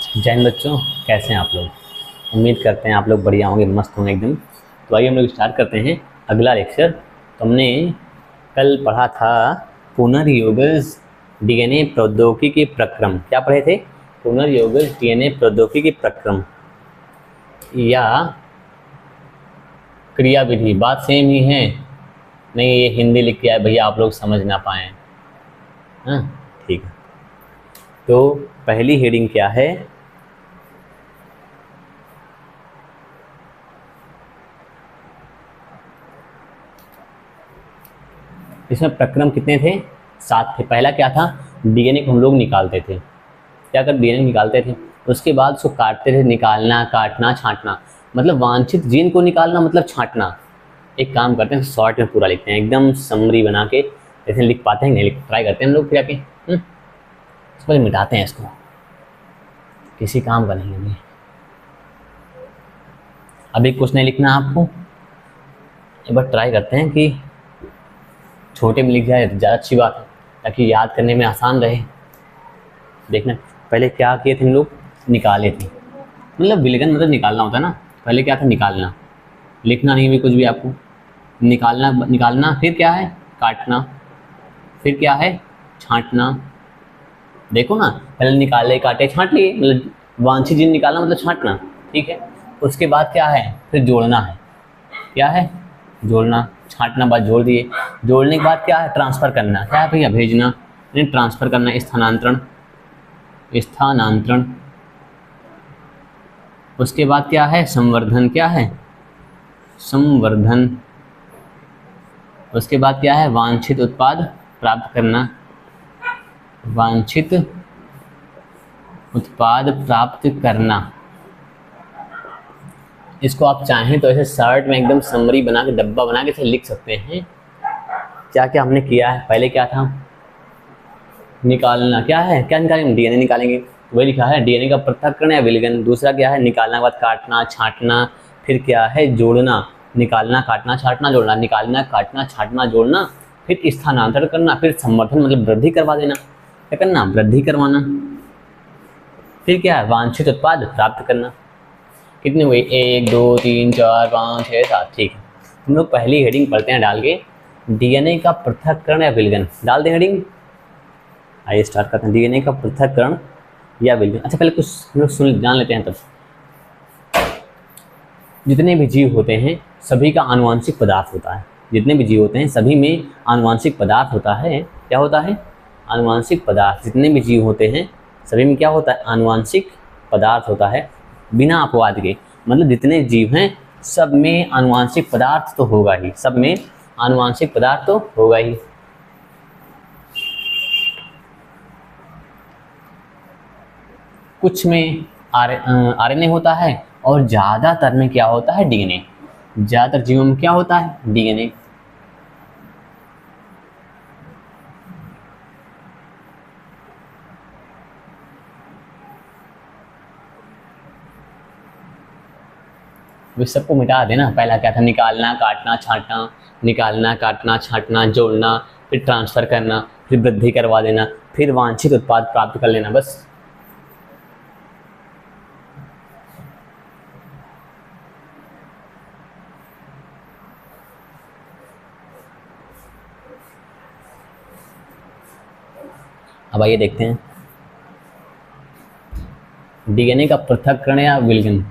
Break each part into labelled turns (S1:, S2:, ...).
S1: जय हिंद बच्चों, कैसे हैं आप लोग। उम्मीद करते हैं आप लोग बढ़िया होंगे, मस्त होंगे एकदम। तो आइए हम लोग स्टार्ट करते हैं अगला लेक्चर। तो हमने कल पढ़ा था पुनर्योगज डीएनए प्रौद्योगिकी प्रक्रम। क्या पढ़े थे? पुनर्योगज डीएनए प्रौद्योगिकी प्रक्रम या क्रियाविधि। बात सेम ही है। नहीं, ये हिंदी लिख के आए भैया, आप लोग समझ ना पाए। हाँ, ठीक है। तो पहली हेडिंग क्या है? इसमें प्रक्रम कितने थे? 7 थे। पहला क्या था? डीएनए को हम लोग निकालते थे। क्या कर डीएनए निकालते थे, उसके बाद उसको काटते थे। निकालना, काटना, छांटना, मतलब वांछित जीन को निकालना, मतलब छांटना। एक काम करते हैं, शॉर्ट में पूरा लिखते हैं, एकदम समरी बना के। जैसे लिख पाते हैं, नहीं लिख, ट्राई करते हैं हम लोग फिर आके। इसको मिटाते हैं, इसको किसी काम का नहीं है। अभी कुछ नहीं लिखना आपको, एक बार ट्राई करते हैं कि छोटे में लिख जाए तो ज़्यादा अच्छी बात है, ताकि याद करने में आसान रहे। देखना, पहले क्या किए थे हम लोग? निकाले थे। मतलब विलगन मतलब निकालना होता है ना। पहले क्या था? निकालना। लिखना नहीं भी कुछ भी आपको। निकालना, निकालना, फिर क्या है? काटना, फिर क्या है? छांटना। देखो ना, पहले निकाले, काटे, छांट लिए, मतलब वांछित जीन निकालना मतलब छांटना। ठीक है। उसके बाद क्या है? फिर जोड़ना है। क्या है? जोड़ना। छांटना बाद जोड़ दिए। जोड़ने के बाद क्या है? ट्रांसफर करना। क्या है भैया? भेजना। नहीं, ट्रांसफर करना, स्थानांतरण। स्थानांतरण। उसके बाद क्या है? संवर्धन। क्या है? संवर्धन। उसके बाद क्या है? वांछित उत्पाद प्राप्त करना। वांछित उत्पाद प्राप्त करना। इसको आप चाहें तो ऐसे शर्ट में एकदम समरी बना के, डब्बा बना के लिख सकते हैं। क्या क्या हमने किया है? पहले क्या था? निकालना। क्या है? क्या निकालेंगे? डीएनए निकालेंगे। वही लिखा है, डीएनए का पृथक्करण या विलगन। दूसरा क्या है? निकालने के बाद काटना, छांटना। फिर क्या है? जोड़ना। निकालना, काटना, छांटना, जोड़ना। निकालना, काटना, छांटना, जोड़ना। फिर स्थानांतरण करना। फिर संवर्धन मतलब वृद्धि करवा देना। क्या करना? वृद्धि करवाना। फिर क्या है? वांछित उत्पाद प्राप्त करना। कितने हुए? 1 2 3 4 5 6 7। ठीक है। हम लोग पहली हेडिंग पढ़ते हैं डाल के, डीएनए का पृथक्करण या विलगन। डाल दें हेडिंग। आइए स्टार्ट करते हैं, डीएनए का पृथक्करण या विलगन। अच्छा, पहले कुछ हम लोग सुन जान लेते हैं तब। जितने भी जीव होते हैं सभी का आनुवांशिक पदार्थ होता है। जितने भी जीव होते हैं सभी में आनुवांशिक पदार्थ होता है। क्या होता है? आनुवांशिक पदार्थ। जितने भी जीव होते हैं सभी में क्या होता है? आनुवांशिक पदार्थ होता है, बिना अपवाद के। मतलब जितने जीव हैं सब में आनुवांशिक पदार्थ तो होगा ही, सब में आनुवांशिक पदार्थ तो होगा ही। कुछ में आरएनए होता है और ज़्यादातर में क्या होता है? डीएनए। ज़्यादातर जीवों में क्या होता है? डीएनए। वे सबको मिटा देना। पहला क्या था? निकालना, काटना, छांटना। निकालना, काटना, छांटना, जोड़ना। फिर ट्रांसफर करना। फिर वृद्धि करवा देना। फिर वांछित उत्पाद प्राप्त कर लेना। बस। अब आइए देखते हैं डीएनए का पृथक्करण या विलगन।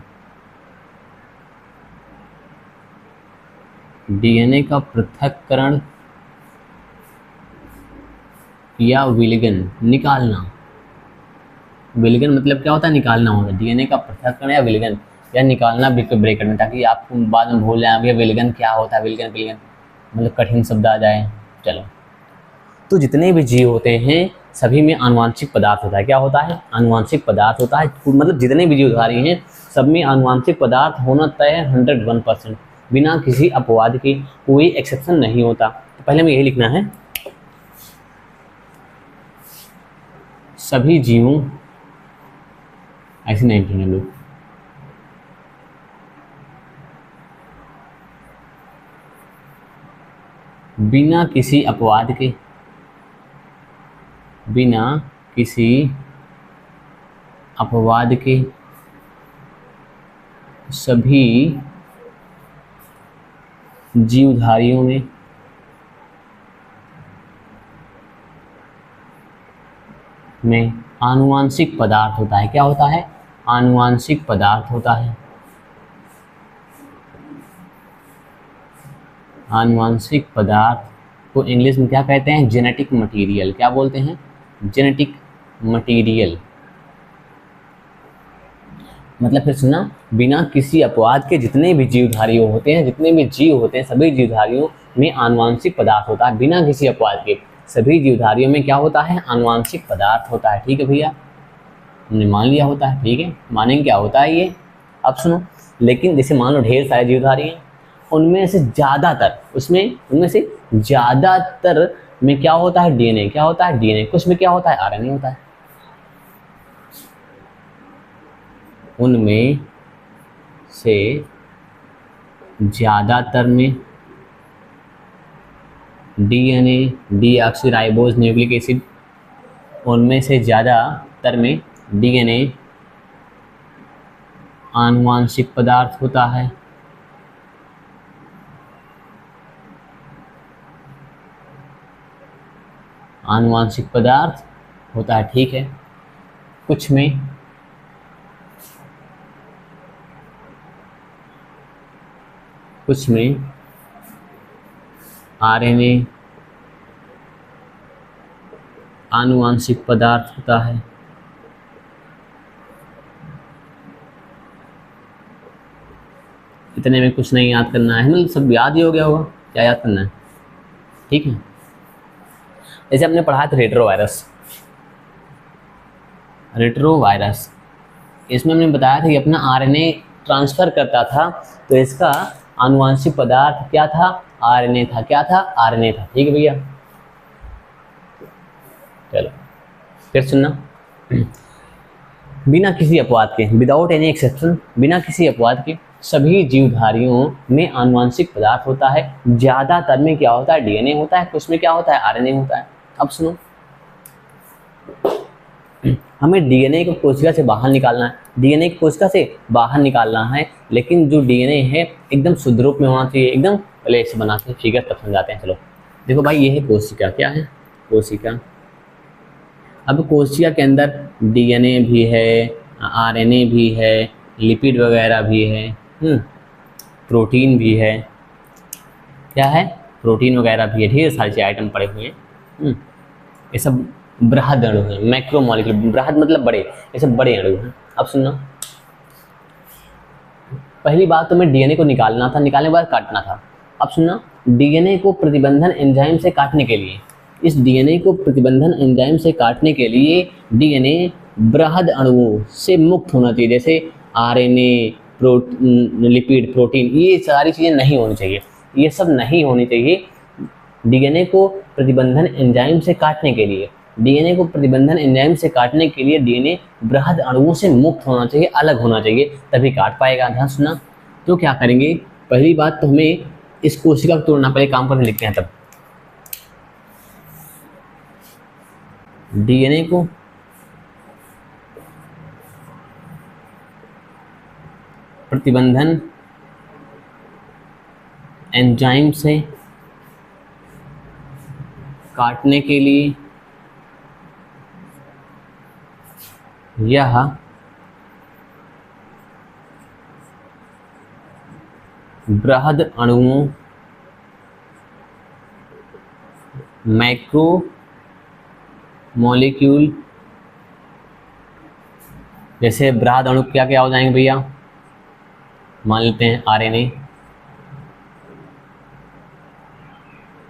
S1: डीएनए का पृथक्करण या विलगन, निकालना। विलगन मतलब क्या होता है? निकालना होता है। डीएनए का पृथक्करण या विलगन या निकालना बिल्कुल ब्रेकेट में, ताकि आप बाद में भूल जाए विलगन क्या होता है। विलगन, विलगन मतलब कठिन शब्द आ जाए। चलो, तो जितने भी जीव होते हैं सभी में आनुवांशिक पदार्थ होता है। क्या होता है? आनुवांशिक पदार्थ होता है। मतलब जितने भी जीवधारी हैं सब में आनुवांशिक पदार्थ होना तय है, 101%, बिना किसी अपवाद के। कोई एक्सेप्शन नहीं होता। तो पहले में यही लिखना है, सभी जीवों, ऐसे नहीं लिखेंगे लोग, बिना किसी अपवाद के, बिना किसी अपवाद के सभी जीवधारियों में आनुवांशिक पदार्थ होता है। क्या होता है? आनुवांशिक पदार्थ होता है। आनुवांशिक पदार्थ को इंग्लिश में क्या कहते हैं? Genetic material. क्या बोलते हैं? Genetic material. मतलब फिर सुना, बिना किसी अपवाद के जितने भी जीवधारी होते हैं, जितने भी जीव होते हैं, सभी जीवधारियों में आनुवांशिक पदार्थ होता है। बिना किसी अपवाद के सभी जीवधारियों में क्या होता है? आनुवांशिक पदार्थ होता है। ठीक है भैया, हमने मान लिया होता है। ठीक है, मानेंगे क्या होता है ये। अब सुनो, लेकिन जैसे मान लो ढेर सारे जीवधारी हैं, उनमें से ज़्यादातर में क्या होता है? डीएनए। क्या होता है? डीएनए। कुछ में क्या होता है? आरएनए होता है। उनमें से ज़्यादातर में डीएनए, डीऑक्सीराइबोज न्यूक्लिक एसिड, उनमें से ज़्यादातर में डीएनए आनुवांशिक पदार्थ होता है। आनुवांशिक पदार्थ होता है। ठीक है, कुछ में आरएनए आनुवांशिक पदार्थ होता है। इतने में कुछ नहीं याद करना है, मतलब सब याद ही हो गया होगा। क्या याद करना है? ठीक है, जैसे हमने पढ़ा था रेट्रोवायरस, इसमें हमने बताया था कि अपना आरएनए ट्रांसफर करता था, तो इसका आनुवांशिक पदार्थ क्या था? आरएनए था। क्या था? आरएनए था। ठीक है भैया, चलो फिर सुनना। बिना किसी अपवाद के, विदाउट एनी एक्सेप्शन, बिना किसी अपवाद के सभी जीवधारियों में आनुवांशिक पदार्थ होता है। ज़्यादातर में क्या होता है? डीएनए होता है। कुछ में क्या होता है? आरएनए होता है। अब सुनो, हमें डीएनए को कोशिका से बाहर निकालना है। डीएनए को कोशिका से बाहर निकालना है, लेकिन जो डीएनए है एकदम शुद्ध रूप में होना चाहिए। एकदम, पहले इसे बनाते हैं फिगर, तब समझाते हैं। चलो देखो भाई, ये है कोशिका। क्या है? कोशिका। अब कोशिका के अंदर डीएनए भी है, आरएनए भी है, लिपिड वगैरह भी है, प्रोटीन भी है। क्या है? प्रोटीन वगैरह भी है। ढेर सारे आइटम पड़े हुए हैं। ये सब बृहद अणु हैं, मैक्रोमोलिक्यूल। बृहद मतलब बड़े, ये सब बड़े अणु हैं। अब सुनना, पहली बात तुम्हें डीएनए को निकालना था, निकालने के बाद काटना था। अब सुनना, डीएनए को प्रतिबंधन एंजाइम से काटने के लिए, इस डीएनए को प्रतिबंधन एंजाइम से काटने के लिए डीएनए बृहद अणुओं से मुक्त होना चाहिए। जैसे आरएनए, लिपिड, प्रोटीन, ये सारी चीज़ें नहीं होनी चाहिए। ये सब नहीं होनी चाहिए। डीएनए को प्रतिबंधन एंजाइम से काटने के लिए, डीएनए को प्रतिबंधन एंजाइम से काटने के लिए डीएनए बृहद अणुओं से मुक्त होना चाहिए, अलग होना चाहिए, तभी काट पाएगा। ध्यान सुना। तो क्या करेंगे? पहली बात तो हमें इस कोशिका को तोड़ना, पहले काम करने लिखते हैं। तब डीएनए को प्रतिबंधन एंजाइम से काटने के लिए यह बृहद अणुओं, मैक्रो मॉलिक्यूल, जैसे बृहद अणु क्या क्या हो जाएंगे भैया? मान लेते हैं आरएनए,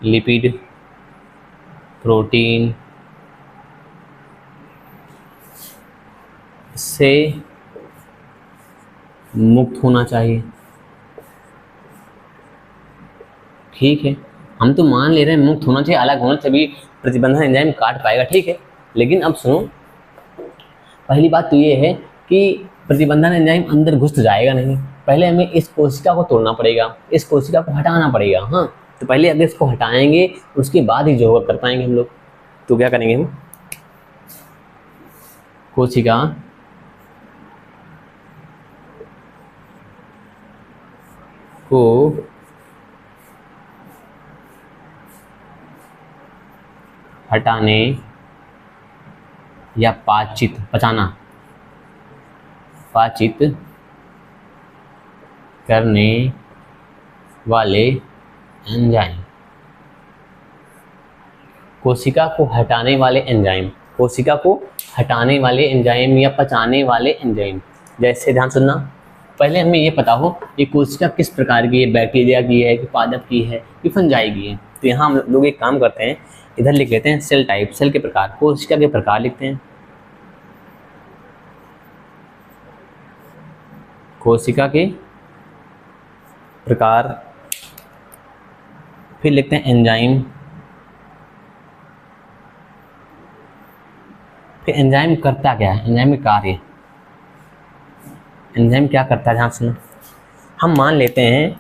S1: लिपिड, प्रोटीन, से मुक्त होना चाहिए। ठीक है, हम तो मान ले रहे हैं मुक्त होना चाहिए, अलग होना चाहिए, प्रतिबंधन एंजाइम काट पाएगा। ठीक है, लेकिन अब सुनो, पहली बात तो ये है कि प्रतिबंधन एंजाइम अंदर घुस तो जाएगा नहीं। पहले हमें इस कोशिका को तोड़ना पड़ेगा, इस कोशिका को हटाना पड़ेगा। हाँ, तो पहले अगर इसको हटाएंगे उसके बाद ही जो कर पाएंगे हम लोग। तो क्या करेंगे हम? कोशिका को हटाने या पाचित करने वाले एंजाइम। कोशिका को हटाने वाले एंजाइम या पचाने वाले एंजाइम। जैसे ध्यान सुनना, पहले हमें ये पता हो कि कोशिका किस प्रकार की है, बैक्टीरिया की है कि पादप की है कि फंजाई की है। तो यहाँ हम लोग एक काम करते हैं, इधर लिख लेते हैं सेल टाइप, सेल के प्रकार, कोशिका के प्रकार लिखते हैं, कोशिका के प्रकार, फिर लिखते हैं एंजाइम, फिर एंजाइम करता क्या है, एंजाइम में कार्य, एंजाइम क्या करता है। ध्यान सुनो, हम मान लेते हैं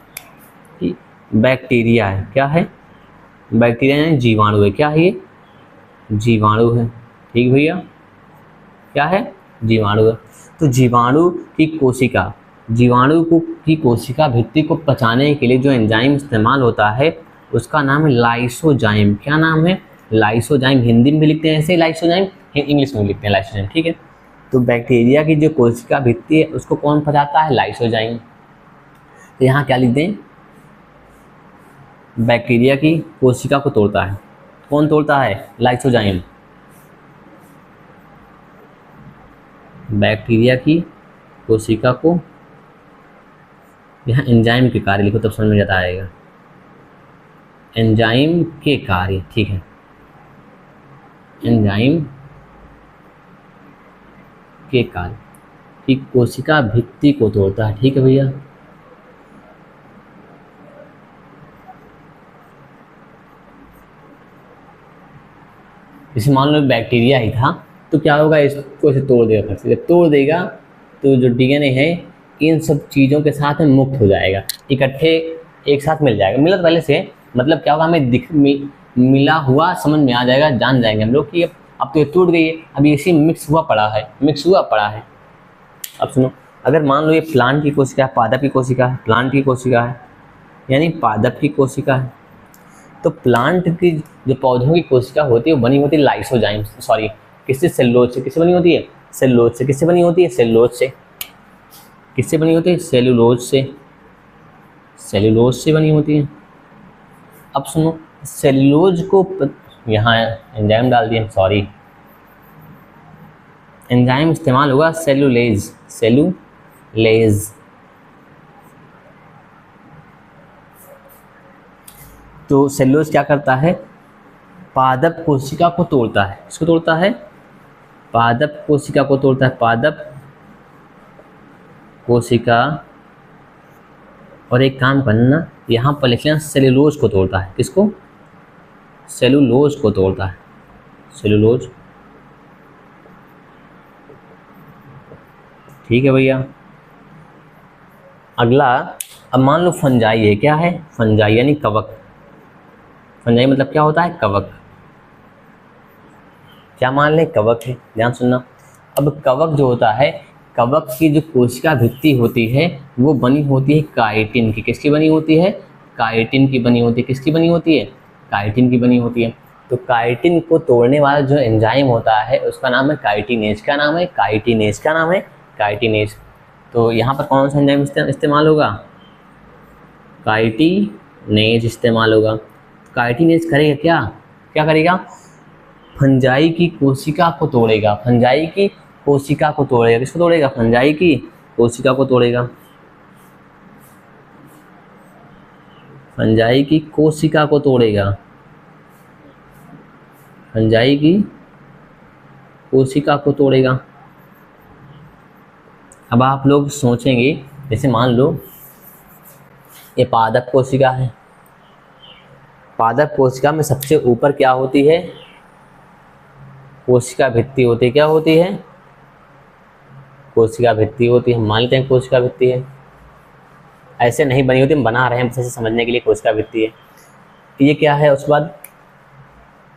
S1: कि बैक्टीरिया है, क्या है, बैक्टीरिया यानी जीवाणु है, क्या है ये, जीवाणु है, ठीक भैया, क्या है, जीवाणु है। तो जीवाणु की कोशिका भित्ति को पचाने के लिए जो एंजाइम इस्तेमाल होता है उसका नाम है लाइसोजाइम। क्या नाम है, लाइसोजाइम। हिंदी में भी लिखते हैं ऐसे लाइसोजाइम, इंग्लिश में भी लिखते हैं लाइसोजाइम, ठीक है। तो बैक्टीरिया की जो कोशिका भित्ति है उसको कौन पचाता है, लाइसोजाइम। तो यहाँ क्या लिख दें, बैक्टीरिया की कोशिका को तोड़ता है, कौन तोड़ता है, लाइसोजाइम। बैक्टीरिया की कोशिका को, यहाँ एंजाइम के कार्य लिखो तब समझ में ज़्यादा आएगा, एंजाइम के कार्य, ठीक है, एंजाइम के कार्य की कोशिका भित्ति को तोड़ता है, ठीक है भैया। जैसे मान लो बैक्टीरिया ही था तो क्या होगा, इसको इसे तोड़ देगा, फिर से तोड़ देगा तो जो डीएनए है इन सब चीज़ों के साथ में मुक्त हो जाएगा, इकट्ठे एक साथ मिल जाएगा। मिला तो पहले से, मतलब क्या होगा, हमें मिला हुआ समझ में आ जाएगा, जान जाएंगे हम लोग कि अब तो ये टूट गई है, अब ये इसी मिक्स हुआ पड़ा है। अब सुनो, अगर मान लो ये प्लांट की कोशिका है, पादप की कोशिका है, प्लांट की कोशिका है यानी पादप की कोशिका है, तो प्लांट की जो पौधों की कोशिका होती है वो बनी होती है लाइसोजाइम, सॉरी किससे, सेलुलोज से। किससे बनी होती है, सेलुलोज से। किससे बनी होती है, सेलुलोज से। किससे बनी होती है, सेलुलोज से, सेलुलोज से बनी होती है। अब सुनो, सेलुलोज को यहाँ एंजाइम डाल दिए, सॉरी एंजाइम इस्तेमाल होगा सेलुलेज, तो सेलुलोज क्या करता है, पादप कोशिका को तोड़ता है। इसको तोड़ता है, पादप कोशिका को तोड़ता है, पादप कोशिका। और एक काम करना, यहाँ पर लिख लेना सेलुलोज को तोड़ता है। किसको, सेलुलोज को तोड़ता है, सेलुलोज, ठीक है भैया। अगला, अब मान लो फंजाई है, क्या है, फंजाई यानी कवक। फंजाई मतलब क्या होता है, कवक। क्या मान लें, कवक है, ध्यान सुनना। अब कवक जो होता है, कवक की जो कोशिका भित्ति होती है वो बनी होती है काइटिन की। किसकी बनी होती है, काइटिन की बनी होती है। किसकी बनी होती है, काइटिन की बनी होती है। तो काइटिन को तोड़ने वाला जो एंजाइम होता है उसका नाम है काइटिनेज। क्या नाम है, काइटिनेज। क्या नाम है, काइटिनेज। तो यहाँ पर कौन सा एंजाइम इस्तेमाल होगा, काइटिनेज इस्तेमाल होगा। काइटिनेज करेगा क्या, क्या करेगा, फंजाई की कोशिका को तोड़ेगा, फंजाई की कोशिका को तोड़ेगा। किसको तोड़ेगा, फंजाई की कोशिका को तोड़ेगा, फंजाई की कोशिका को तोड़ेगा, फंजाई की कोशिका को तोड़ेगा। अब आप लोग सोचेंगे, जैसे मान लो ये पादप कोशिका है, पादप कोशिका में सबसे ऊपर क्या होती है, कोशिका भित्ति होती है। क्या होती है, कोशिका भित्ति होती है। हम मानते हैं कोशिका भित्ति है, ऐसे नहीं बनी होती, हम बना रहे हैं ऐसे समझने के लिए, कोशिका भित्ति है। ये क्या है, उसके बाद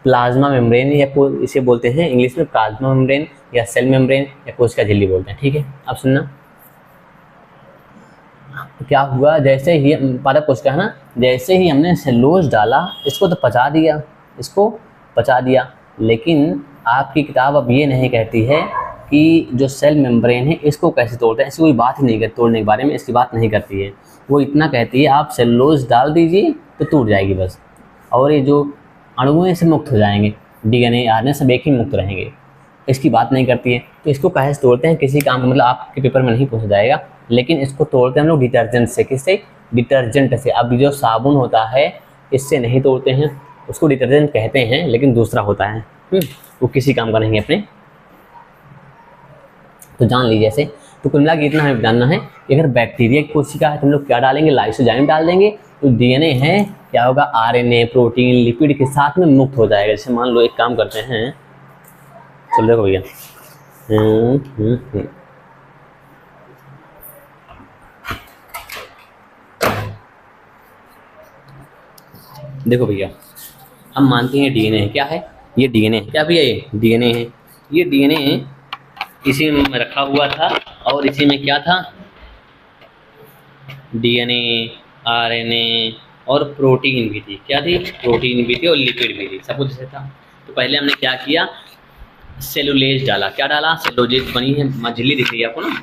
S1: प्लाज्मा मेम्ब्रेन, या इसे बोलते हैं इंग्लिश में प्लाज्मा मेम्ब्रेन या सेल मेम्ब्रेन या कोशिका झिल्ली बोलते हैं, ठीक है। अब सुनना, तो क्या हुआ, जैसे ही पादप कोशिका है ना, जैसे ही हमने सेलुलोज डाला इसको तो पचा दिया, इसको पचा दिया, लेकिन आपकी किताब अब ये नहीं कहती है कि जो सेल मेम्ब्रेन है इसको कैसे तोड़ते हैं, इसकी कोई बात ही नहीं करती, तोड़ने के बारे में इसकी बात नहीं करती है। वो इतना कहती है आप सेलुलोज डाल दीजिए तो टूट जाएगी बस, और ये जो अणु हैं से मुक्त हो जाएंगे, डीएनए आरएनए सब एक ही मुक्त रहेंगे, इसकी बात नहीं करती है। तो इसको कैसे तोड़ते हैं किसी काम, मतलब आपके पेपर में नहीं पूछा जाएगा, लेकिन इसको तोड़ते हैं हम लोग डिटर्जेंट से। किससे? डिटर्जेंट से। अब जो साबुन होता है इससे नहीं तोड़ते हैं, उसको डिटर्जेंट कहते हैं, लेकिन दूसरा होता है, वो किसी काम का नहीं है अपने। तो जान लीजिए ऐसे। तो कुल मिला के इतना हमें जानना है कि अगर बैक्टीरिया की कोशिका है तो हम लोग क्या डालेंगे, लाइसोजाइम डाल देंगे, तो डीएनए है क्या होगा, आरएनए, प्रोटीन, लिपिड के साथ में मुक्त हो जाएगा। जैसे मान लो एक काम करते हैं, चलो देखो भैया, देखो भैया, हम मानते हैं डीएनए है, क्या है ये, डीएनए है, क्या भैया ये डीएनए है, ये डीएनए इसी में रखा हुआ था, और इसी में क्या था, डीएनए, आरएनए और प्रोटीन भी थी, क्या थी, प्रोटीन भी थी और लिपिड भी थी, सब कुछ ऐसे था। तो पहले हमने क्या किया, सेलुलेज डाला, क्या डाला, सेलुलोज बनी है, मझिली दिख रही है आपको ना,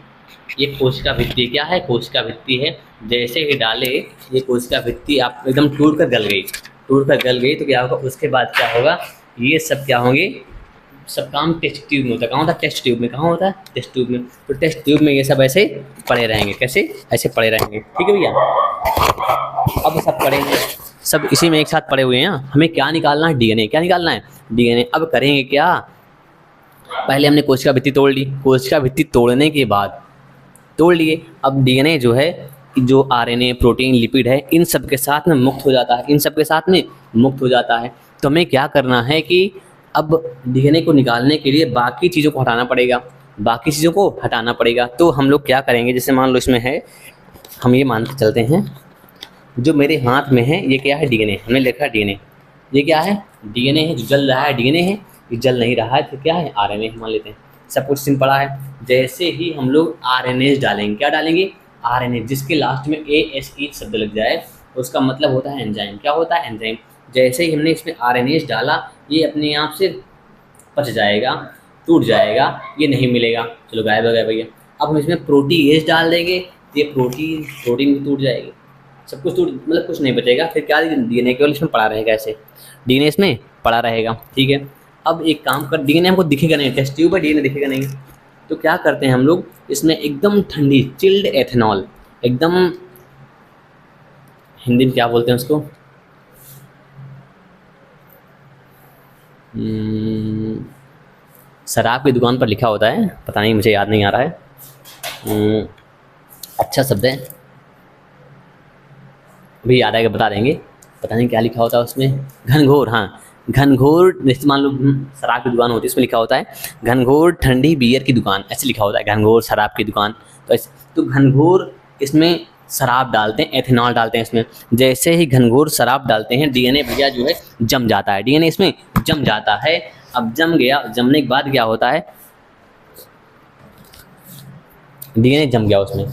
S1: ये कोशिका भित्ति, क्या है, कोशिका भित्ति है। जैसे ही डाले ये कोशिका भित्ति आप एकदम टूट कर गल गई, टूट कर गल गई, तो क्या होगा, उसके बाद क्या होगा, ये सब क्या होंगे, सब काम टेस्ट ट्यूब में होता है। कहाँ होता है, टेस्ट ट्यूब में। कहाँ होता है, टेस्ट ट्यूब में। तो टेस्ट ट्यूब में ये सब ऐसे पड़े रहेंगे, कैसे, ऐसे पड़े रहेंगे, ठीक है भैया। अब सब पड़े हैं, सब इसी में एक साथ पड़े हुए हैं। हमें क्या निकालना है, डीएनए, क्या निकालना है, डीएनए। अब करेंगे क्या, पहले हमने कोशिका भित्ति तोड़ ली, कोशिका भित्ति तोड़ने के बाद तोड़ लिए, अब डीएनए जो है, जो आरएनए, प्रोटीन, लिपिड है, इन सब के साथ में मुक्त हो जाता है, इन सब के साथ में मुक्त हो जाता है। तो हमें क्या करना है कि अब डीएनए को निकालने के लिए बाकी चीज़ों को हटाना पड़ेगा, बाकी चीज़ों को हटाना पड़ेगा। तो हम लोग क्या करेंगे, जैसे मान लो इसमें है, हम ये मान के चलते हैं, जो मेरे हाथ में है ये क्या है, डीएनए, हमने लिखा है डीएनए, ये क्या है, डीएनए है, जो जल रहा है डीएनए है, ये जल नहीं रहा है तो क्या है, आरएनए मान लेते हैं, सब कुछ सिंपल पड़ा है। जैसे ही हम लोग आरएनए डालेंगे, क्या डालेंगे, आरएनए, जिसके लास्ट में ASE शब्द लग जाए उसका मतलब होता है एंजाइम। क्या होता है, एंजाइम। जैसे ही हमने इसमें आरएनए डाला, ये अपने आप से पच जाएगा, टूट जाएगा, ये नहीं मिलेगा, चलो गायब हो गया भैया। अब हम इसमें प्रोटीएज डाल देंगे, ये प्रोटीन भी टूट जाएगी, सब कुछ टूट, मतलब कुछ नहीं बचेगा, फिर क्या, डीएनए केवल इसमें पड़ा रहेगा, ऐसे डीएनए इसमें पड़ा रहेगा, ठीक है। अब एक काम कर, डीएनए हमको दिखेगा नहीं, टेस्ट ट्यूब पर डीएनए दिखेगा नहीं, तो क्या करते हैं हम लोग, इसमें एकदम ठंडी चिल्ड एथेनॉल, एकदम हिंदी में क्या बोलते हैं उसको, शराब की दुकान पर लिखा होता है, पता नहीं, मुझे याद नहीं आ रहा है, अच्छा शब्द है, अभी याद आएगा बता देंगे, पता नहीं क्या लिखा होता है उसमें, घनघोर, हाँ घनघोर, जैसे मान लो शराब की दुकान होती है, इसमें लिखा होता है घनघोर ठंडी बियर की दुकान, ऐसे लिखा होता है, घनघोर शराब की दुकान। तो ऐसे, तो घनघोर इसमें शराब डालते हैं, एथेनॉल डालते हैं इसमें। जैसे ही घनघोर शराब डालते हैं, डीएनए भैया जो है जम जाता है, डीएनए इसमें जम जाता है। अब जम गया, जमने के बाद क्या होता है, डीएनए जम गया, उसमें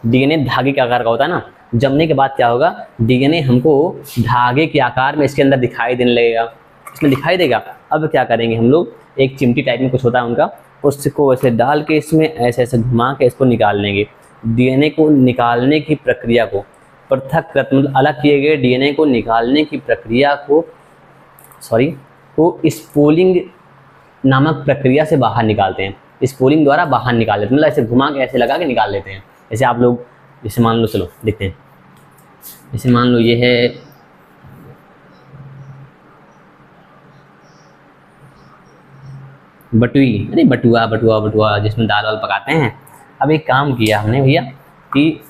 S1: डीएनए धागे के आकार का होता है ना, जमने के बाद क्या होगा, डीएनए हमको धागे के आकार में इसके अंदर दिखाई देने लगेगा, इसमें दिखाई देगा। अब क्या करेंगे हम लोग, एक चिमटी टाइप में कुछ होता है उनका, उसको ऐसे डाल के इसमें ऐसे ऐसे घुमा के इसको निकाल लेंगे। डीएनए को निकालने की प्रक्रिया को पृथक, मतलब अलग किए गए डीएनए को निकालने की प्रक्रिया को स्पूलिंग नामक प्रक्रिया से बाहर निकालते हैं, स्पूलिंग द्वारा बाहर निकाल लेते हैं, मतलब ऐसे घुमा के ऐसे लगा के निकाल लेते हैं। जैसे आप लोग, जैसे मान लो, चलो देखते हैं, जैसे मान लो ये है बटुई, अरे बटुआ जिसमें दाल वाल पकाते हैं। अब एक काम किया हमने भैया कि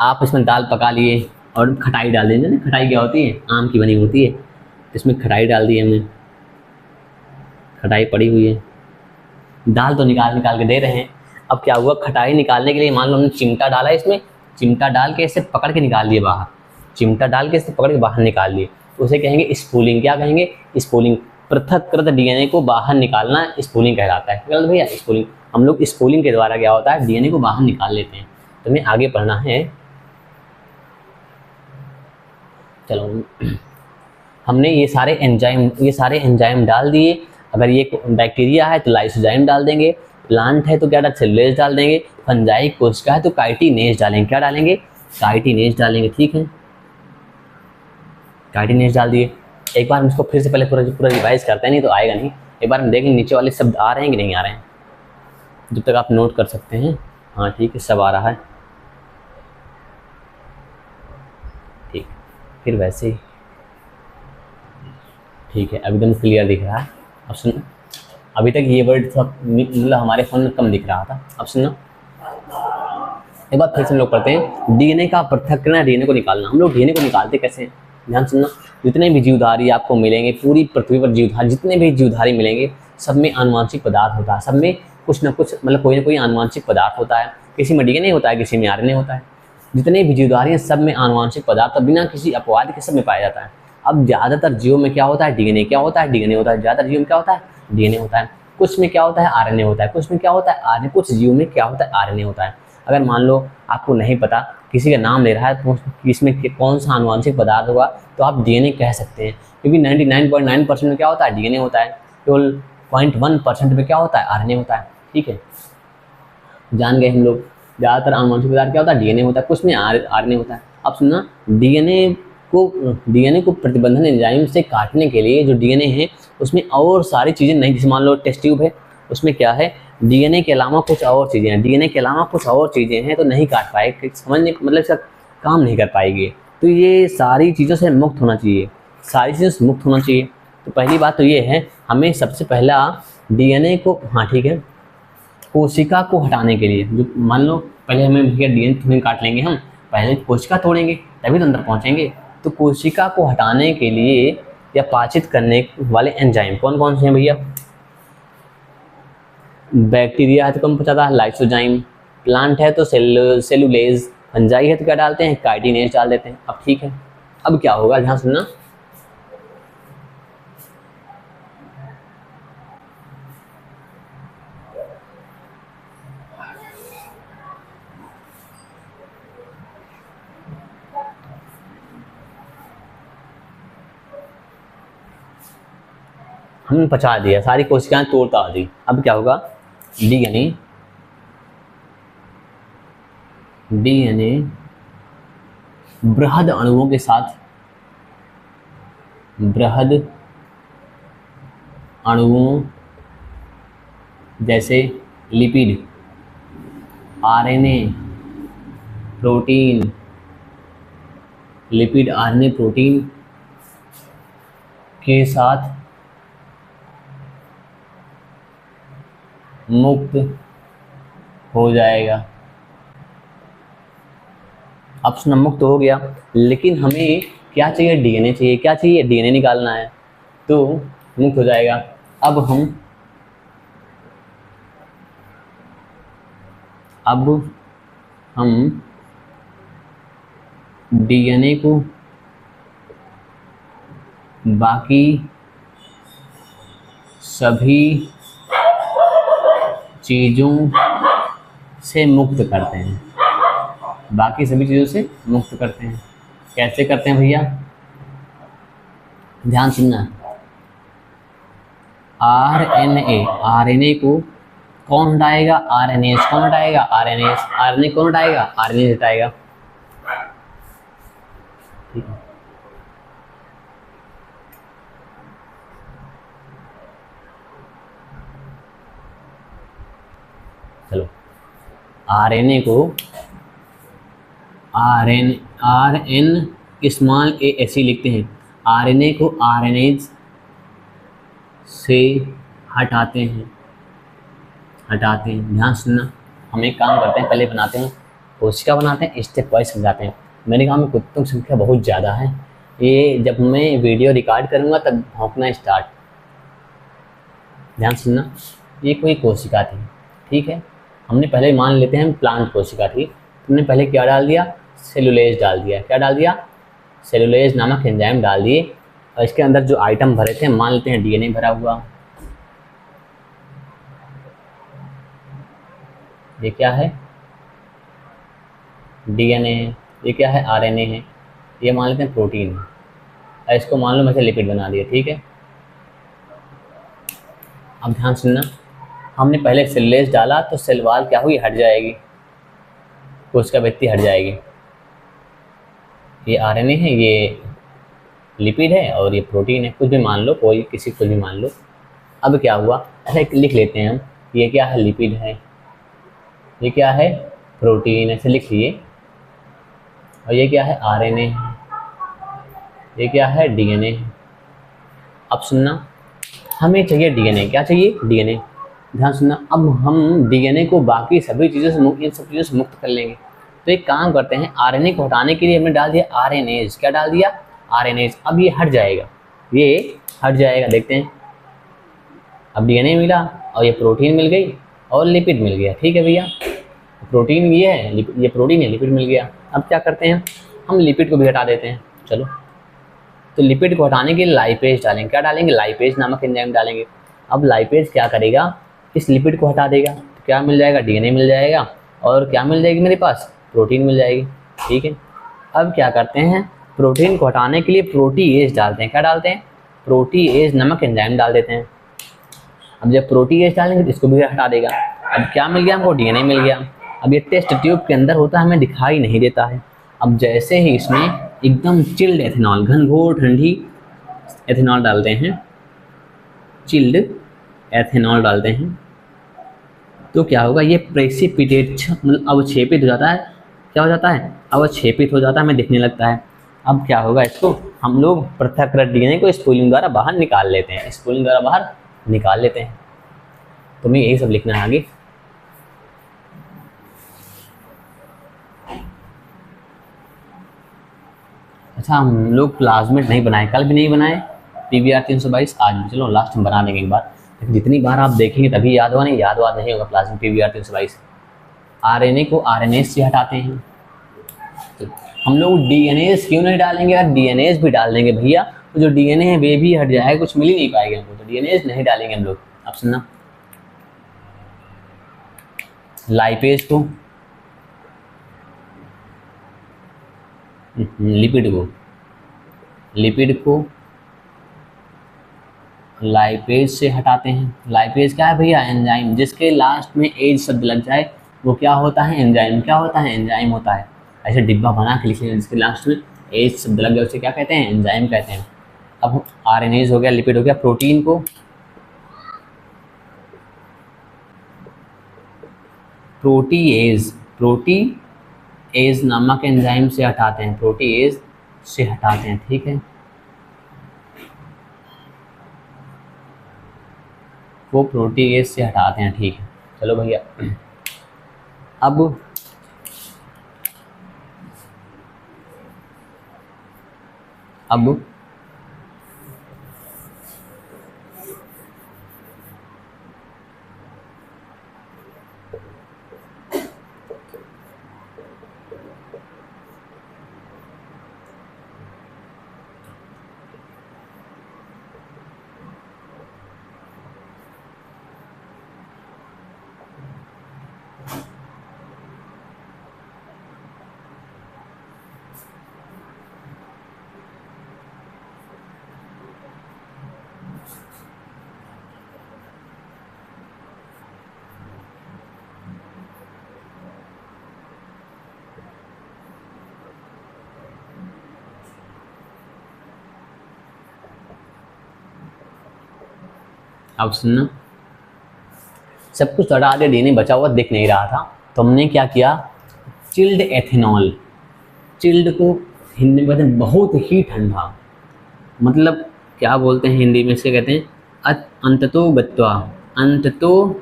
S1: आप इसमें दाल पका लिए और खटाई डाल देंगे ना, खटाई क्या होती है, आम की बनी होती है, इसमें खटाई डाल दी हमने, खटाई पड़ी हुई है, दाल तो निकाल के दे रहे हैं। अब क्या हुआ, खटाई निकालने के लिए मान लो हमने चिमटा डाला, इसमें चिमटा डाल के इसे पकड़ के निकाल दिए बाहर, चिमटा डाल के इसे पकड़ के बाहर निकाल दिए, तो उसे कहेंगे स्पूलिंग। क्या कहेंगे, स्पूलिंग। पृथककृत डीएनए को बाहर निकालना स्पूलिंग कहलाता है। गलत भैया, स्पूलिंग। हम लोग स्पूलिंग के द्वारा क्या होता है, डीएनए को बाहर निकाल लेते हैं। तो हमें आगे पढ़ना है। चलो, हमने ये सारे एंजाइम डाल दिए। अगर ये बैक्टीरिया है तो लाइसोजाइम डाल देंगे, प्लांट है तो क्या सेलुलोज डाल देंगे, फंजाई कोशिका है तो काइटिनेज डालेंगे। क्या डालेंगे? काइटिनेज डालेंगे। ठीक है, काइटिनेज डाल दिए। एक बार हम इसको फिर से पहले पूरा रिवाइज करते हैं, नहीं तो आएगा नहीं। एक बार हम देखेंगे नीचे वाले शब्द आ रहे हैं कि नहीं आ रहे हैं, जब तक आप नोट कर सकते हैं। हाँ ठीक है, सब आ रहा है। ठीक, फिर वैसे ही ठीक है, एकदम क्लियर दिख रहा है। अब सुनो, अभी तक ये वर्ड थोड़ा मतलब हमारे फोन में कम दिख रहा था। अब सुनो, एक बार फिर से हम लोग पढ़ते हैं। डीएनए का पृथक्करण, डीएनए को निकालना। हम लोग डीएनए को निकालते कैसे हैं, ध्यान सुनना। जितने भी जीवधारी आपको मिलेंगे, पूरी पृथ्वी पर जीवधारी, जितने भी जीवधारी मिलेंगे, सब में आनुवांशिक पदार्थ होता है। सब में कुछ ना कुछ मतलब कोई ना कोई आनुवांशिक पदार्थ होता है। किसी में डीएनए होता है, किसी में आरएनए होता है। जितने भी जीवधारी हैं सब में आनुवांशिक पदार्थ बिना किसी अपवाद के सब में पाया जाता है। अब ज़्यादातर जीवों में क्या होता है, डीएनए क्या होता है, डीएनए होता है। ज़्यादातर जीवों में क्या होता है, डीएनए होता है। कुछ में क्या होता है, आरएनए होता है। कुछ में क्या होता है, आरएनए। कुछ जीवों में क्या होता है, आरएनए होता है। अगर मान लो आपको नहीं पता, किसी का नाम ले रहा है तो इसमें कौन सा आनुवांशिक पदार्थ होगा, तो आप डीएनए कह सकते हैं, क्योंकि 99.9% में क्या होता है, डीएनए होता है। केवल 0.1% में क्या होता है, आरएनए होता है। ठीक है, जान गए हम लोग। ज़्यादातर आनुवंशिक पदार्थ क्या होता है, डीएनए होता है। कुछ में आरएनए होता है। अब सुनना, डीएनए को प्रतिबंधन एंजाइम से काटने के लिए जो डीएनए है उसमें और सारी चीज़ें नहीं, जैसे मान लो टेस्ट ट्यूब है, उसमें क्या है, डीएनए के अलावा कुछ और चीज़ें हैं। डीएनए के अलावा कुछ और चीज़ें हैं तो नहीं काट पाएगी, समझने मतलब इसका काम नहीं कर पाएगी। तो ये सारी चीज़ों से मुक्त होना चाहिए, सारी चीज़ों से मुक्त होना चाहिए। तो पहली बात तो ये है, हमें सबसे पहला डीएनए को, हाँ ठीक है, कोशिका को हटाने के लिए, जो मान लो पहले हमें भैया डीएनए तुम्हें काट लेंगे, हम पहले कोशिका तोड़ेंगे तभी तो अंदर पहुँचेंगे। तो कोशिका को हटाने के लिए या पाचित करने वाले एंजाइम कौन कौन से हैं भैया? बैक्टीरिया है तो कम पचाता है, लाइसोजाइम। प्लांट है तो सेलुलेज। फंजाई है तो क्या डालते हैं, काइटिनेज डाल देते हैं। अब ठीक है, अब क्या होगा, ध्यान सुनना। हमने पचा दिया, सारी कोशिकाएं तोड़ता दी। अब क्या होगा, डीएनए बृहद अणुओं के साथ, बृहद अणुओं जैसे lipid, RNA, protein, lipid, RNA, protein के साथ मुक्त हो जाएगा। अब सुना, मुक्त हो गया, लेकिन हमें क्या चाहिए, डीएनए चाहिए। क्या चाहिए, डीएनए निकालना है, तो मुक्त हो जाएगा। अब हम डीएनए को बाकी सभी चीज़ों से मुक्त करते हैं। बाकी सभी चीज़ों से मुक्त करते हैं। कैसे करते हैं भैया, ध्यान सुनना। आरएनए को कौन हटाएगा, आरएनए कौन हटाएगा, आरएनए कौन हटाएगा, आरएनए हटाएगा। ठीक है, चलो, आरएनए को आरएन स्मॉल ए ऐसे लिखते हैं। आरएनए को आरएनएज से हटाते हैं। ध्यान सुनना, हम एक काम करते हैं, पहले बनाते हैं कोशिका, बनाते हैं, स्टेप वाइज समझाते हैं। मैंने कहा में कुत्तों की संख्या बहुत ज़्यादा है, ये जब मैं वीडियो रिकॉर्ड करूँगा तब भौंकना स्टार्ट। ध्यान सुनना, ये कोई कोशिका थी, ठीक है, हमने पहले मान लेते हैं प्लांट कोशिका थी। तुमने पहले क्या डाल दिया, सेलुलेज डाल दिया। क्या डाल दिया, सेलुलेज नामक एंजाइम डाल दिए, और इसके अंदर जो आइटम भरे थे मान लेते हैं डीएनए भरा हुआ। ये क्या है, डीएनए है। ये क्या है, आरएनए है। ये मान लेते हैं प्रोटीन है, और इसको मान लो मैं लिपिड बना दिया, ठीक है। अब ध्यान सुनना, हमने पहले सेलुलोज डाला तो सेल वॉल क्या हुई, हट जाएगी, कोशिका भित्ति हट जाएगी। ये आरएनए है, ये लिपिड है, और ये प्रोटीन है, कुछ भी मान लो, कोई किसी कुछ भी मान लो। अब क्या हुआ, ऐसे लिख लेते हैं हम, ये क्या है, लिपिड है, ये क्या है, प्रोटीन, ऐसे लिख लिए। और ये क्या है, आरएनए है, ये क्या है, डीएनए है। अब सुनना, हमें चाहिए डीएनए, क्या चाहिए, डीएनए। ध्यान सुनना, अब हम डीएनए को बाकी सभी चीज़ों से इन सब चीज़ों से मुक्त कर लेंगे। तो एक काम करते हैं, आरएनए को हटाने के लिए हमने डाल दिया आरएनएज। क्या डाल दिया, आरएनएज। अब ये हट जाएगा, ये हट जाएगा, देखते हैं। अब डीएनए मिला, और ये प्रोटीन मिल गई, और लिपिड मिल गया, ठीक है भैया। प्रोटीन ये है, ये प्रोटीन है, लिपिड मिल गया। अब क्या करते हैं, हम लिपिड को भी हटा देते हैं, चलो। तो लिपिड को हटाने के लिए लाइपेज डालेंगे, क्या डालेंगे, लाइपेज नामक एंजाइम डालेंगे। अब लाइपेज क्या करेगा, इस लिपिड को हटा देगा, तो क्या मिल जाएगा, डीएनए मिल जाएगा, और क्या मिल जाएगी मेरे पास, प्रोटीन मिल जाएगी, ठीक है। अब क्या करते हैं, प्रोटीन को हटाने के लिए प्रोटीएज डालते हैं, क्या डालते हैं, प्रोटीएज नामक एंजाइम डाल देते हैं। अब जब प्रोटीएज डालेंगे तो इसको भी हटा देगा। अब क्या मिल गया हमको, डीएनए मिल गया। अब ये टेस्ट ट्यूब के अंदर होता है, हमें दिखाई नहीं देता है। अब जैसे ही इसमें एकदम चिल्ड एथेनॉल, घनघोर ठंडी एथेनॉल डालते हैं, चिल्ड एथेनॉल डालते हैं, तो क्या होगा, ये प्रेसिपिटेट, मतलब अवक्षेपित हो जाता है। क्या हो जाता है, अवक्षेपित हो जाता है, हमें दिखने लगता है। अब क्या होगा, इसको हम लोग पृथक डीएनए को स्पूलिंग द्वारा बाहर निकाल लेते हैं, स्पूलिंग द्वारा बाहर निकाल लेते हैं। तुम्हें यही सब लिखना है आगे। अच्छा, हम लोग प्लाज्मिड नहीं बनाए, कल भी नहीं बनाए, PBR 322 आज भी, चलो लास्ट हम बना देंगे एक बार। लेकिन जितनी बार आप देखेंगे तभी याद होगा, नहीं याद नहीं होगा प्लाज्मिड PBR 322। आरएनए को आरएनए से हटाते हैं, तो हम लोग डीएनए क्यों नहीं डालेंगे, यार डीएनए भी डाल देंगे भैया, तो जो डीएनए है वे भी हट जाएगा, कुछ मिल ही नहीं पाएगा हमको, तो डीएनए नहीं डालेंगे हम लोग। अब सुनना, लाइपेज को, लिपिड को लाइपेज से हटाते हैं। लाइपेज क्या है भैया, एंजाइम, जिसके लास्ट में एज शब्द लग जाए वो क्या होता है, एंजाइम। क्या होता है, एंजाइम होता है। ऐसे डिब्बा बना के लिखिए, जिसके लास्ट में एज शब्द लग गया उसे क्या कहते हैं, एंजाइम कहते हैं। अब आरएनएज हो गया, लिपिड हो गया, प्रोटीन को प्रोटीएज नामक एंजाइम से हटाते हैं, प्रोटीएज से हटाते हैं, ठीक है। वो प्रोटीएज से हटाते हैं, ठीक है। चलो भैया, अब सुनना, सब कुछ हटा दे, डीएनए बचा हुआ दिख नहीं रहा था, तो हमने क्या किया, चिल्ड एथेनॉल। चिल्ड को हिंदी में कहते हैं बहुत ही ठंडा, मतलब क्या बोलते हैं हिंदी में, इसके कहते हैं अंततो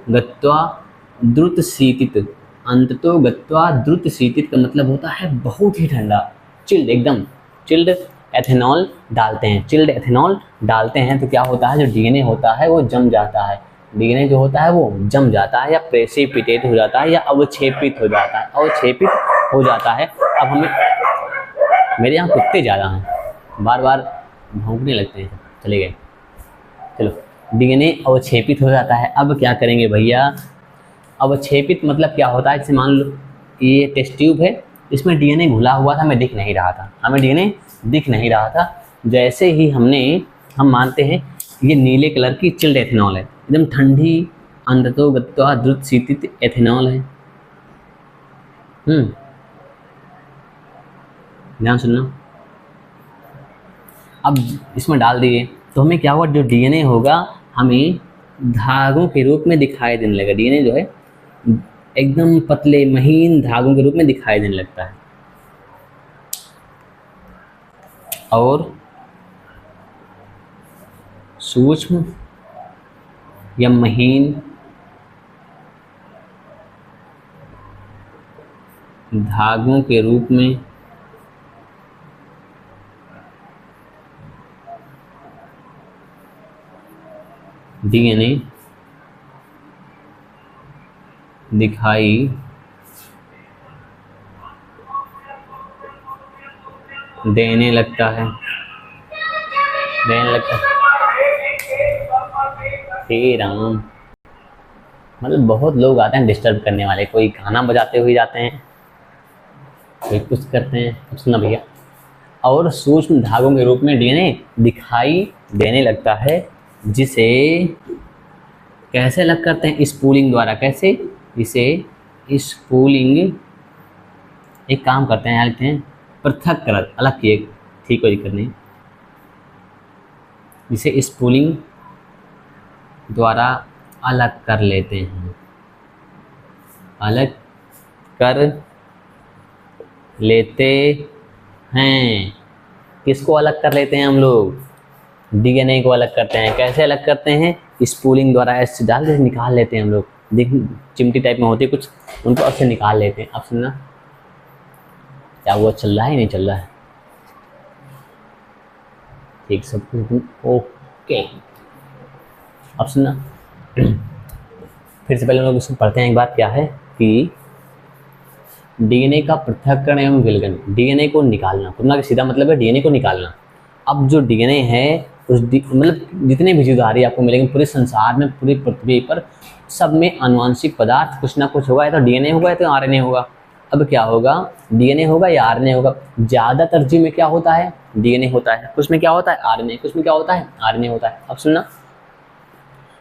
S1: गत्वा द्रुत शीतित। अंततो गत्वा द्रुत शीतित का मतलब होता है बहुत ही ठंडा, चिल्ड, एकदम चिल्ड एथेनॉल डालते हैं। चिल्ड एथेनॉल डालते हैं तो क्या होता है, जो डीएनए होता है वो जम जाता है। डीएनए जो होता है वो जम जाता है, या प्रेसिपिटेट हो जाता है, या अवक्षेपित हो जाता है, अवक्षेपित हो जाता है। अब हमें, मेरे यहाँ कुत्ते ज़्यादा हैं, बार बार भौंकने लगते हैं, चले गए। चलो, डीएनए अवक्षेपित हो जाता है। अब क्या करेंगे भैया, अवक्षेपित मतलब क्या होता है, जैसे मान लो ये टेस्ट ट्यूब है, इसमें डीएनए घुला हुआ था, हमें दिख नहीं रहा था, हमें डीएनए दिख नहीं रहा था। जैसे ही हम मानते हैं ये नीले कलर की चिल्ड एथेनॉल है, एकदम ठंडी अंधतो गत्वा द्रुत शीतित एथेनॉल है। ध्यान सुनना। अब इसमें डाल दिए तो हमें क्या हुआ, जो डीएनए होगा हमें धागों के रूप में दिखाई देने लगा। डीएनए जो है एकदम पतले महीन धागों के रूप में दिखाई देने लगता है, और सूक्ष्म या महीन धागों के रूप में डीएनए दिखाई देने लगता है। हे राम, मतलब बहुत लोग आते हैं डिस्टर्ब करने वाले, कोई गाना बजाते हुए जाते हैं, कोई कुछ करते हैं। अब सुनना भैया, और सूक्ष्म धागों के रूप में डीएनए दिखाई देने लगता है, जिसे कैसे अलग करते हैं, स्पूलिंग द्वारा। कैसे, इसे स्पूलिंग, एक काम करते हैं, लिखते हैं पृथक कर, अलग किए, ठीक, कोई दिक्कत नहीं, जिसे स्पूलिंग द्वारा अलग कर लेते हैं, अलग कर लेते हैं। किसको अलग कर लेते हैं हम लोग, डीएनए को अलग करते हैं। कैसे अलग करते हैं, स्पूलिंग द्वारा, ऐसे डाल के निकाल लेते हैं हम लोग। देख, चिमटी टाइप में होती है कुछ, उनको ऐसे निकाल लेते हैं। अब सुनना, क्या वो चल रहा है, नहीं चल रहा है, ठीक, सब कुछ ओके। अब सुनना, फिर से पहले हम लोग इसको पढ़ते हैं एक बार, क्या है कि डीएनए का पृथक्करण एवं विलयन, डीएनए को निकालना, तुमना का सीधा मतलब है डीएनए को निकालना। अब जो डीएनए है उस मतलब जितने भी जीवधारी आपको मिलेंगे पूरे संसार में, पूरी पृथ्वी पर, सब में आनुवंशिक पदार्थ कुछ ना कुछ होगा, या तो डीएनए होगा या तो आरएनए होगा। अब क्या होगा, डीएनए होगा या आरएनए होगा। ज़्यादातर जीव में क्या होता है, डीएनए होता है, कुछ में क्या होता है आरएनए, कुछ में क्या होता है आरएनए होता है। अब सुनना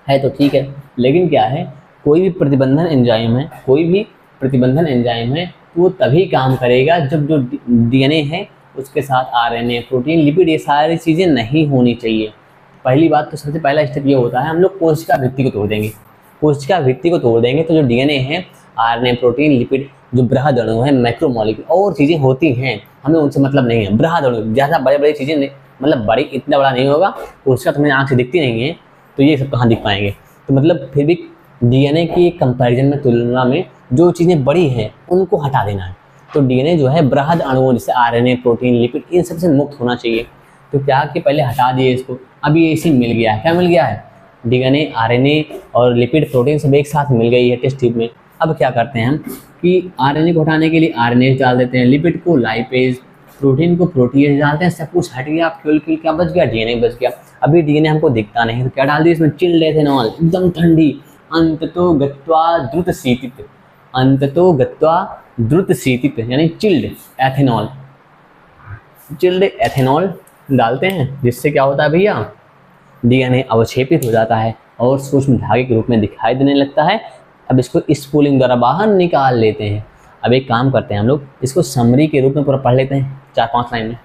S1: है तो ठीक है, लेकिन क्या है, कोई भी प्रतिबंधन एंजाइम है, कोई भी प्रतिबंधन एंजाइम है, वो तभी काम करेगा जब जो डीएनए है उसके साथ आरएनए, प्रोटीन, लिपिड, ये सारी चीज़ें नहीं होनी चाहिए। पहली बात तो सबसे पहला स्टेप ये होता है, हम लोग कोशिका भित्ति को तोड़ देंगे। कोशिका भित्ति को तोड़ देंगे तो जो डीएनए है, आरएनए, प्रोटीन, लिपिड, जो बृहद अणु है, मैक्रोमोलिक्यूल और चीज़ें होती हैं, हमें उनसे मतलब नहीं है। बृहद अणु ज़्यादा बड़े बड़े चीज़ें नहीं, मतलब बड़ी इतना बड़ा नहीं होगा, कोशिका तुम्हें आँख से दिखती नहीं है, तो ये सब कहाँ दिख पाएंगे। तो मतलब फिर भी डीएनए की कंपैरिजन में, तुलना में जो चीज़ें बड़ी हैं उनको हटा देना है। तो डीएनए जो है बृहद अणुओं जैसे आरएनए, प्रोटीन, लिपिड, इन सब से मुक्त होना चाहिए। तो क्या कि पहले हटा दिए इसको, अब ये इसी मिल गया है। क्या मिल गया है, डीएनए, आरएनए और लिपिड, प्रोटीन सब एक साथ मिल गई है टेस्ट ट्यूब में। अब क्या करते हैं हम कि आरएनए को हटाने के लिए आरएनए डाल देते हैं, लिपिड को लाइपेज, प्रोटीन को प्रोटीएज डालते हैं, सब कुछ हट गया, फ्यूल क्या बच गया, डीएनए बच गया। अभी डीएनए हमको दिखता नहीं, तो क्या डाल दिया इसमें, चिल्ड एथेनॉल, एकदम ठंडी, अंततो गत्वा द्रुत शीतित, अंततो गत्वा द्रुत शीतित यानी चिल्ड एथेनॉल, चिल्ड एथेनॉल डालते हैं, जिससे क्या होता है भैया, डीएनए अवक्षेपित हो जाता है और सूक्ष्म धागे के रूप में दिखाई देने लगता है। अब इसको स्पूलिंग द्वारा बाहर निकाल लेते हैं। अब एक काम करते हैं हम लोग, इसको समरी के रूप में पूरा पढ़ लेते हैं 4-5 लाइन में।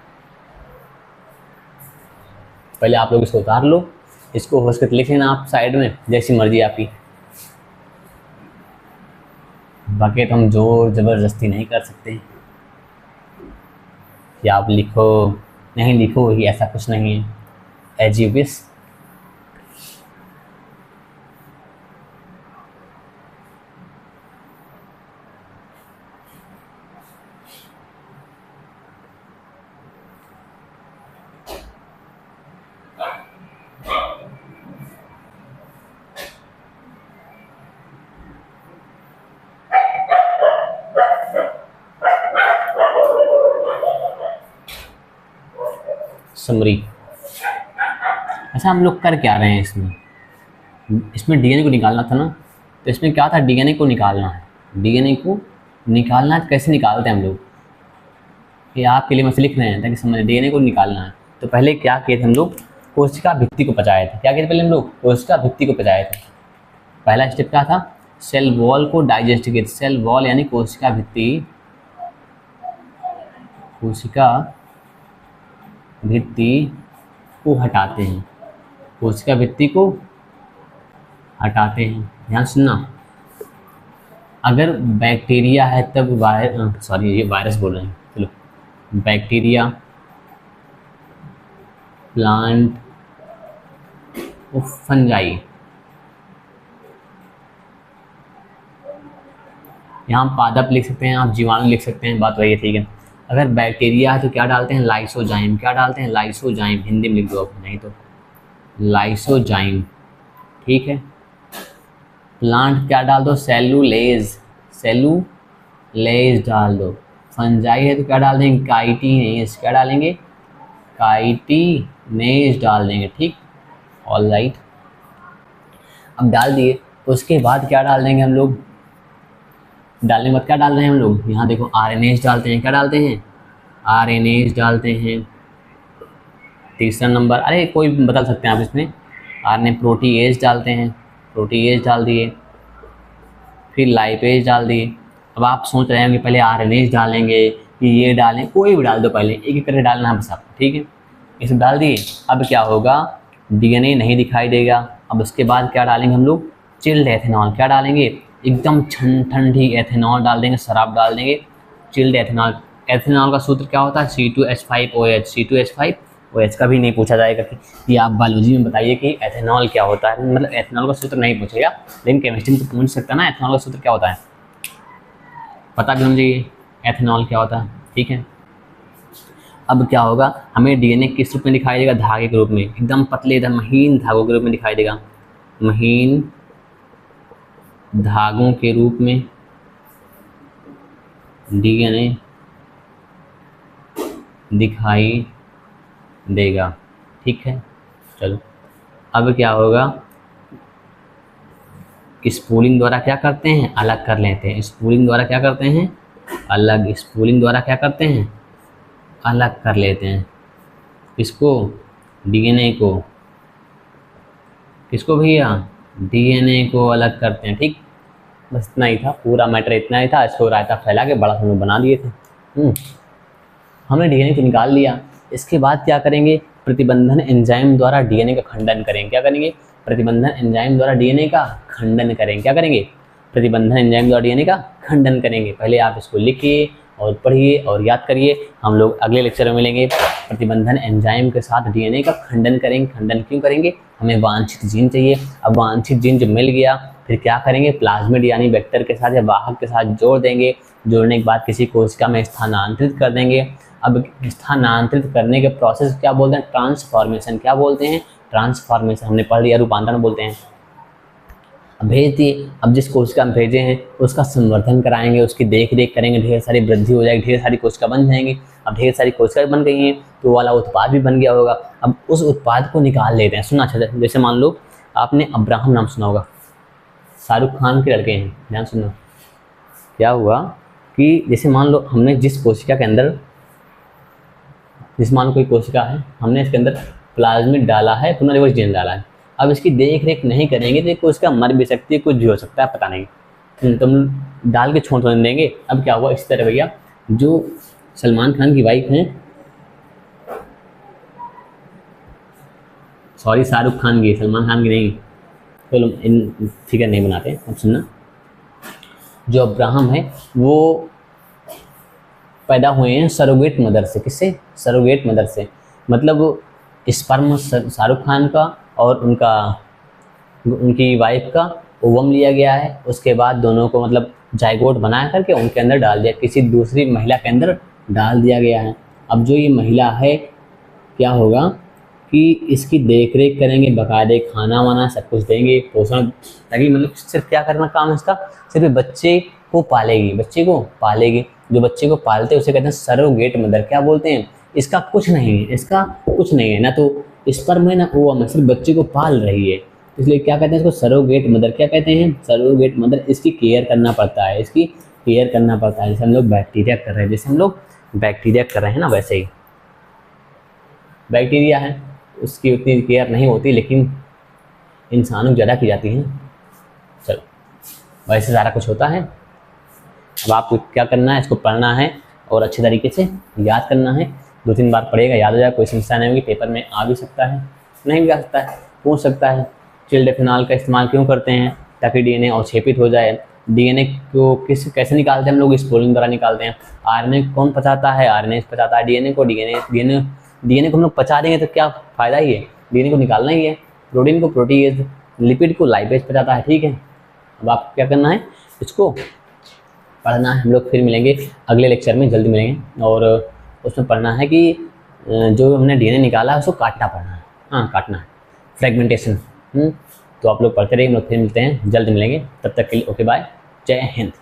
S1: पहले आप लोग इसको उतार लो, इसको हो सके लिख लेना आप साइड में, जैसी मर्जी आपकी, बाकी तो हम जोर ज़बरदस्ती नहीं कर सकते कि आप लिखो नहीं लिखो ही, ऐसा कुछ नहीं है, एज यू विश। समरी, अच्छा हम लोग कर क्या रहे हैं इसमें, इसमें डीएनए को निकालना था ना, तो इसमें क्या था, डीएनए को निकालना है, डीएनए को निकालना है। कैसे निकालते हैं हम लोग, ये आपके लिए मैं लिख रहे हैं ताकि समझ, डीएनए को निकालना है। तो पहले क्या किए थे हम लोग, कोशिका भित्ति को पचाए थे। क्या किए थे पहले हम लोग, कोशिका भित्ति को पचाए थे। पहला स्टेप क्या था, सेल वॉल को डाइजेस्ट किए। सेल वॉल यानी कोशिका भित्ति, कोशिका भित्ति को हटाते हैं, कोशिका भित्ति को हटाते हैं। ध्यान सुनना, अगर बैक्टीरिया है तब ये वायरस बोल रहे हैं, चलो बैक्टीरिया, प्लांट और फंजाई, यहाँ पादप लिख सकते हैं आप, जीवाणु लिख सकते हैं, बात वही है, ठीक है। अगर बैक्टीरिया है तो क्या डालते हैं, लाइसोजाइम। क्या डालते हैं, लाइसोजाइम, हिंदी में लिख दो आप, नहीं तो लाइसोजाइम, ठीक है। प्लांट क्या डाल दो, सेलुलेज, सेलुलेज डाल दो। फंजाई है तो क्या डाल देंगे, काइटिनेज। क्या डालेंगे, काइटिनेज डाल देंगे, ठीक, ऑल राइट। अब डाल दिए, तो उसके बाद क्या डाल देंगे हम लोग, डालने के बाद क्या डाल रहे हैं हम लोग, यहाँ देखो आरएनएज डालते हैं। क्या डालते हैं, आरएनएज डालते हैं। तीसरा नंबर, अरे कोई बदल सकते हैं आप इसमें, आरएनए प्रोटीएज डालते हैं, प्रोटीएज डाल दिए, फिर लाइपेज डाल दिए। अब आप सोच रहे हैं कि पहले आरएनएज डालेंगे कि ये डालें, कोई भी डाल दो, पहले एक एक करके डालना है बस आपको, ठीक है। ये सब डाल दिए। अब क्या होगा, डीएनए नहीं दिखाई देगा। अब उसके बाद क्या डालेंगे हम लोग, चिल्ड एथेनॉल। क्या डालेंगे, एकदम ठंडी एथेनॉल डाल देंगे, शराब डाल देंगे, चिल्ड एथेनॉल। एथेनॉल का सूत्र क्या होता है, C2H5OH। C2H5OH का भी नहीं पूछा जाएगा कि आप बायोलॉजी में बताइए कि एथेनॉल क्या होता है, मतलब एथेनॉल का सूत्र नहीं पूछेगा, लेकिन केमिस्ट्री में तो पूछ सकता है ना, एथेनॉल का सूत्र क्या होता है, पता भी होना चाहिए एथेनॉल क्या होता है, ठीक है। अब क्या होगा, हमें डीएनए किस रूप में दिखाई देगा, धागे के रूप में, एकदम पतले, एकदम महीन धागों के रूप में दिखाई देगा, महीन धागों के रूप में डीएनए दिखाई देगा, ठीक है। चलो अब क्या होगा, स्पूलिंग द्वारा क्या करते हैं, अलग कर लेते हैं। स्पूलिंग द्वारा क्या करते हैं, अलग, स्पूलिंग द्वारा क्या करते हैं, अलग कर लेते हैं। इसको, डीएनए को, किसको भैया, डीएनए को अलग करते हैं, ठीक। बस इतना ही था, पूरा मैटर इतना ही था। इसको रायता फैला के बड़ा हम लोग बना दिए थे। हमने डीएनए को निकाल लिया। इसके बाद क्या करेंगे, प्रतिबंधन एंजाइम द्वारा डीएनए का खंडन करेंगे। क्या करेंगे, प्रतिबंधन एंजाइम द्वारा डीएनए का खंडन करेंगे। क्या करेंगे, प्रतिबंधन एंजाइम द्वारा डीएनए का खंडन करेंगे। पहले आप इसको लिखिए और पढ़िए और याद करिए। हम लोग अगले लेक्चर में मिलेंगे, प्रतिबंधन एंजाइम के साथ डीएनए का खंडन करेंगे। खंडन क्यों करेंगे, हमें वांछित जीन चाहिए। अब वांछित जीन जब मिल गया, फिर क्या करेंगे, प्लाज्मिड यानी वेक्टर के साथ या वाहक के साथ जोड़ देंगे। जोड़ने के बाद किसी कोशिका में स्थानांतरित कर देंगे। अब स्थानांतरित करने के प्रोसेस क्या बोलते हैं, ट्रांसफॉर्मेशन। क्या बोलते हैं, ट्रांसफॉर्मेशन, हमने पढ़ लिया, रूपांतरण बोलते हैं। अब भेज दिए, अब जिस कोशिका में भेजे हैं उसका संवर्धन कराएंगे, उसकी देख रेख करेंगे, ढेर सारी वृद्धि हो जाएगी, ढेर सारी कोशिका बन जाएंगी। अब ढेर सारी कोशिका बन गई हैं तो वो वाला उत्पाद भी बन गया होगा। अब उस उत्पाद को निकाल लेते हैं। सुना अच्छा, जैसे मान लो आपने अब्राहम नाम सुना होगा, शाहरुख खान के लड़के हैं, ध्यान सुनना। क्या हुआ कि जैसे मान लो हमने जिस कोशिका के अंदर, जिस मान लो कोई कोशिका है, हमने इसके अंदर प्लाज्मिड डाला है, पुनर्विभक्त जीन डाला है। अब इसकी देख रेख नहीं करेंगे तो कोशिका मर भी सकती है, कुछ भी हो सकता है, पता नहीं, तुम डाल के छोड़ देंगे। अब क्या हुआ, इस तरह भैया जो सलमान खान की वाइफ हैं, सॉरी शाहरुख खान की, सलमान खान की नहीं, चलो इन फिगर नहीं बनाते। अब सुनना, जो अब्राहम है वो पैदा हुए हैं सरोगेट मदर से। किससे, सरोगेट मदर से, मतलब स्पर्म शाहरुख खान का और उनकी वाइफ का ओवम लिया गया है। उसके बाद दोनों को मतलब जाइगोट बना करके उनके अंदर डाल दिया, किसी दूसरी महिला के अंदर डाल दिया गया है। अब जो ये महिला है, क्या होगा कि इसकी देख रेख करेंगे, बाकायदे खाना वाना सब कुछ देंगे, पोषण, ताकि मतलब सिर्फ क्या करना काम है इसका, सिर्फ बच्चे को पालेगी, बच्चे को पालेगी। जो बच्चे को पालते हैं उसे कहते हैं सरोगेट मदर। क्या बोलते हैं, इसका कुछ नहीं है, इसका कुछ नहीं है, ना तो स्पर्म है ना ओवम है, सिर्फ बच्चे को पाल रही है। इसलिए क्या कहते हैं इसको, सरोगेट मदर। क्या कहते हैं, सरोगेट मदर। इसकी केयर करना पड़ता है, इसकी केयर करना पड़ता है। जैसे हम लोग बैक्टीरिया कर रहे हैं, जैसे हम लोग बैक्टीरिया कर रहे हैं ना, वैसे ही बैक्टीरिया है उसकी उतनी केयर नहीं होती, लेकिन इंसानों की ज़्यादा की जाती है। चलो, वैसे सारा कुछ होता है। अब आपको क्या करना है, इसको पढ़ना है और अच्छे तरीके से याद करना है। 2-3 बार पढ़ेगा, याद हो जाए, कोई समस्या नहीं होगी। पेपर में आ भी सकता है, नहीं भी आ सकता है, पूछ सकता है। चिल्ड फिनॉल का इस्तेमाल क्यों करते हैं, ताकि डीएनए अवक्षेपित हो जाए। डीएनए को कैसे निकालते हैं हम लोग, स्पोलिंग द्वारा निकालते हैं। आरएनए कौन पचाता है, आरएनए पचाता है डीएनए को। डीएनए को हम लोग पचा देंगे तो क्या फ़ायदा ही है, डीएनए को निकालना ही है। प्रोटीन को प्रोटीएज, लिपिड को लाइपेज पचाता है, ठीक है। अब आपको क्या करना है, इसको पढ़ना है। हम लोग फिर मिलेंगे अगले लेक्चर में, जल्दी मिलेंगे। और उसमें पढ़ना है कि जो हमने डीएनए निकाला है उसको काटना पड़ना है, हाँ काटना है, फ्रेगमेंटेशन। तो आप लोग पढ़ते रहिए, हम लोग फिर मिलते हैं, जल्द मिलेंगे। तब तक के लिए ओके बाय, जय हिंद।